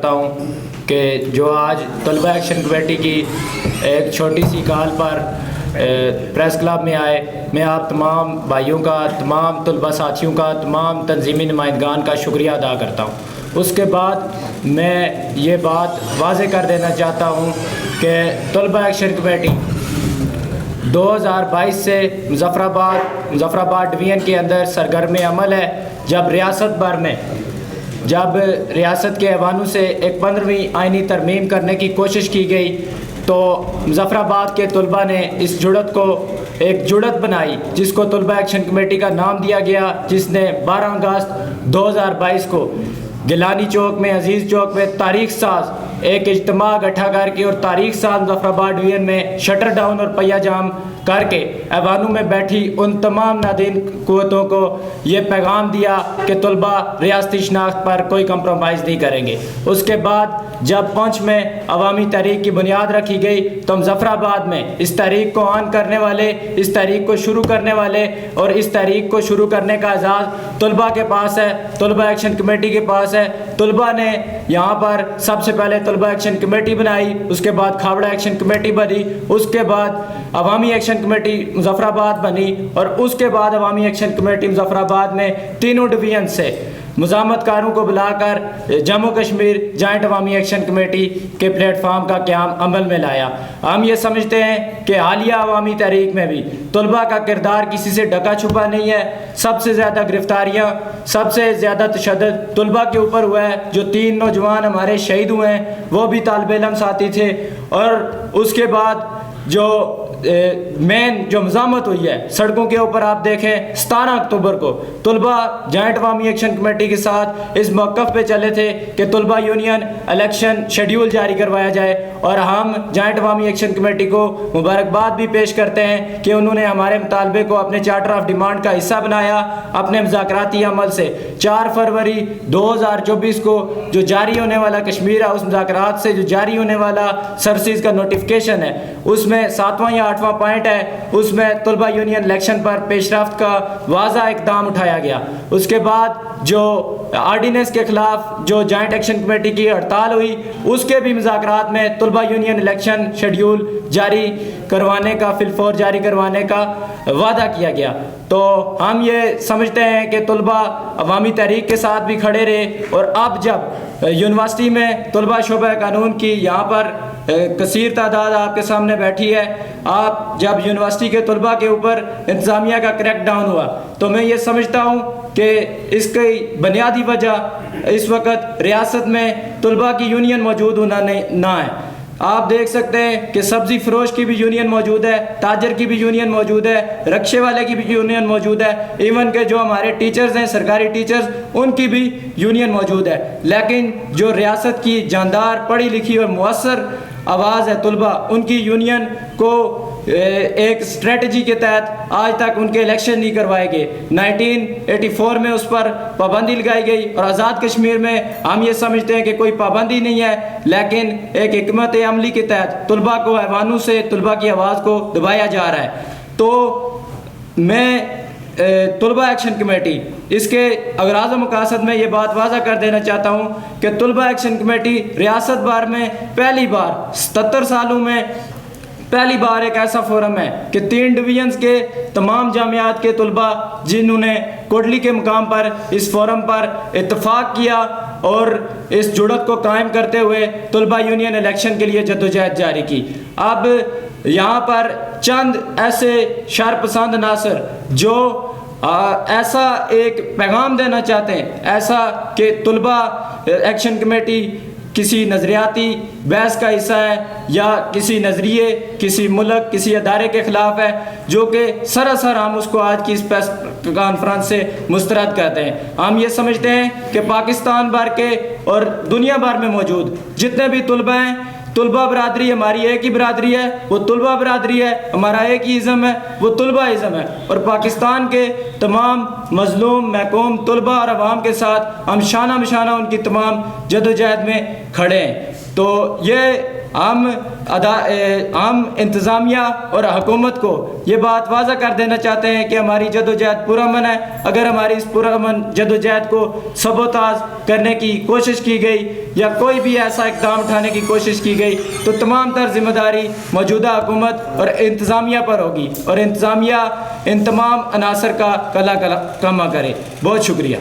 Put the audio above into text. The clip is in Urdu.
کرتا ہوں کہ جو آج طلبہ ایکشن کمیٹی کی ایک چھوٹی سی کال پر پریس کلب میں آئے. میں آپ تمام بھائیوں کا، تمام طلبہ ساتھیوں کا، تمام تنظیمی نمائندگان کا شکریہ ادا کرتا ہوں. اس کے بعد میں یہ بات واضح کر دینا چاہتا ہوں کہ طلبہ ایکشن کمیٹی 2022 سے مظفر آباد ڈویژن کے اندر سرگرم عمل ہے. جب ریاست بھر میں جب ریاست کے ایوانوں سے ایک 15ویں آئینی ترمیم کرنے کی کوشش کی گئی تو مظفر آباد کے طلبہ نے اس جڑت کو ایک جڑت بنائی جس کو طلبہ ایکشن کمیٹی کا نام دیا گیا، جس نے 12 اگست 2022 کو گیلانی چوک میں، عزیز چوک میں تاریخ ساز ایک اجتماع اکٹھا کر کے اور تاریخ ساز مظفر آباد ڈویژن میں شٹر ڈاؤن اور پہیہ جام کر کے ایوانوں میں بیٹھی ان تمام نادین قوتوں کو یہ پیغام دیا کہ طلبہ ریاستی شناخت پر کوئی کمپرومائز نہیں کریں گے. اس کے بعد جب پونچھ میں عوامی تحریک کی بنیاد رکھی گئی تو مظفر آباد میں اس تحریک کو آن کرنے والے، اس تحریک کو شروع کرنے والے اور اس تحریک کو شروع کرنے کا اعزاز طلبہ کے پاس ہے، طلبہ ایکشن کمیٹی کے پاس ہے. طلبہ نے یہاں پر سب سے پہلے طلبہ ایکشن کمیٹی بنائی، اس کے بعد کھابڑا ایکشن کمیٹی بنی، اس کے بعد عوامی ایکشن کمیٹی مظفر آباد بنی اور اس کے بعد عوامی ایکشن کمیٹی مظفر آباد نے تینوں ڈویژن سے مزاحمت کاروں کو بلا کر جموں کشمیر جوائنٹ عوامی ایکشن کمیٹی کے پلیٹ فارم کا قیام عمل میں لایا. ہم یہ سمجھتے ہیں کہ حالیہ عوامی تحریک میں بھی طلبہ کا کردار کسی سے ڈھکا چھپا نہیں ہے. سب سے زیادہ گرفتاریاں، سب سے زیادہ تشدد طلبہ کے اوپر ہوا ہے. جو 3 نوجوان ہمارے شہید ہوئے ہیں وہ بھی طالب علم ساتھی تھے. اور اس کے بعد جو مین جو مزاحمت ہوئی ہے سڑکوں کے اوپر، آپ دیکھیں 17 اکتوبر کو طلبہ جوائنٹ عوامی ایکشن کمیٹی کے ساتھ اس موقف پہ چلے تھے کہ طلبہ یونین الیکشن شیڈیول جاری کروایا جائے. اور ہم جوائنٹ عوامی ایکشن کمیٹی کو مبارکباد بھی پیش کرتے ہیں کہ انہوں نے ہمارے مطالبے کو اپنے چارٹر آف ڈیمانڈ کا حصہ بنایا. اپنے مذاکراتی عمل سے 4 فروری 2024 کو جو جاری ہونے والا کشمیر ہاؤس مذاکرات سے جو جاری ہونے والا سرسیز کا نوٹیفکیشن ہے، اس میں 7واں یا 8واں پوائنٹ ہے، اس میں طلبہ یونین الیکشن پر پیش رفت کا واضح اقدام اٹھایا گیا. اس کے بعد جو آرڈیننس کے خلاف جو جوائنٹ ایکشن کمیٹی کی ہڑتال ہوئی، اس کے بھی مذاکرات میں طلبہ یونین الیکشن شیڈیول جاری کروانے کا، فی الفور جاری کروانے کا وعدہ کیا گیا. تو ہم یہ سمجھتے ہیں کہ طلبہ عوامی تحریک کے ساتھ بھی کھڑے رہے. اور اب جب یونیورسٹی میں طلبہ شعبہ قانون کی یہاں پر کثیر تعداد آپ کے سامنے بیٹھی ہے، آپ جب یونیورسٹی کے طلبہ کے اوپر انتظامیہ کا کریک ڈاؤن ہوا تو میں یہ سمجھتا ہوں کہ اس کی بنیادی وجہ اس وقت ریاست میں طلبہ کی یونین موجود ہونا نہ ہے. آپ دیکھ سکتے ہیں کہ سبزی فروش کی بھی یونین موجود ہے، تاجر کی بھی یونین موجود ہے، رکشے والے کی بھی یونین موجود ہے، ایون کہ جو ہمارے ٹیچرز ہیں، سرکاری ٹیچرز، ان کی بھی یونین موجود ہے. لیکن جو ریاست کی جاندار پڑھی لکھی اور مؤثر آواز ہے طلبہ، ان کی یونین کو ایک اسٹریٹجی کے تحت آج تک ان کے الیکشن نہیں کروائے گئے. 1984 میں اس پر پابندی لگائی گئی اور آزاد کشمیر میں ہم یہ سمجھتے ہیں کہ کوئی پابندی نہیں ہے، لیکن ایک حکمت عملی کے تحت طلبہ کو ایوانوں سے طلبہ کی آواز کو دبایا جا رہا ہے. تو میں طلبہ ایکشن کمیٹی اس کے اغراض و مقاصد میں یہ بات واضح کر دینا چاہتا ہوں کہ طلبہ ایکشن کمیٹی ریاست بھر میں پہلی بار 77 سالوں میں پہلی بار ایک ایسا فورم ہے کہ 3 ڈویژنز کے تمام جامعات کے طلبہ جنہوں نے کوٹلی کے مقام پر اس فورم پر اتفاق کیا اور اس جڑت کو قائم کرتے ہوئے طلبہ یونین الیکشن کے لیے جدوجہد جاری کی. اب یہاں پر چند ایسے شرپسند عناصر جو ایسا ایک پیغام دینا چاہتے ہیں، ایسا کہ طلبہ ایکشن کمیٹی کسی نظریاتی بحث کا حصہ ہے یا کسی نظریے، کسی ملک، کسی ادارے کے خلاف ہے، جو کہ سراسر ہم اس کو آج کی اس پریس کانفرنس سے مسترد کرتے ہیں. ہم یہ سمجھتے ہیں کہ پاکستان بھر کے اور دنیا بھر میں موجود جتنے بھی طلبہ ہیں، طلبہ برادری ہماری ایک ہی برادری ہے، وہ طلبہ برادری ہے. ہمارا ایک ہی ازم ہے، وہ طلبہ ازم ہے. اور پاکستان کے تمام مظلوم محکوم طلبہ اور عوام کے ساتھ ہم شانہ بشانہ ان کی تمام جدوجہد میں کھڑے ہیں. تو یہ ہم انتظامیہ اور حکومت کو یہ بات واضح کر دینا چاہتے ہیں کہ ہماری جدوجہد پرامن ہے. اگر ہماری اس پرامن جدوجہد کو سبوتاژ کرنے کی کوشش کی گئی یا کوئی بھی ایسا اقدام اٹھانے کی کوشش کی گئی تو تمام تر ذمہ داری موجودہ حکومت اور انتظامیہ پر ہوگی, اور انتظامیہ ان تمام عناصر کا کلا کما کرے. بہت شکریہ.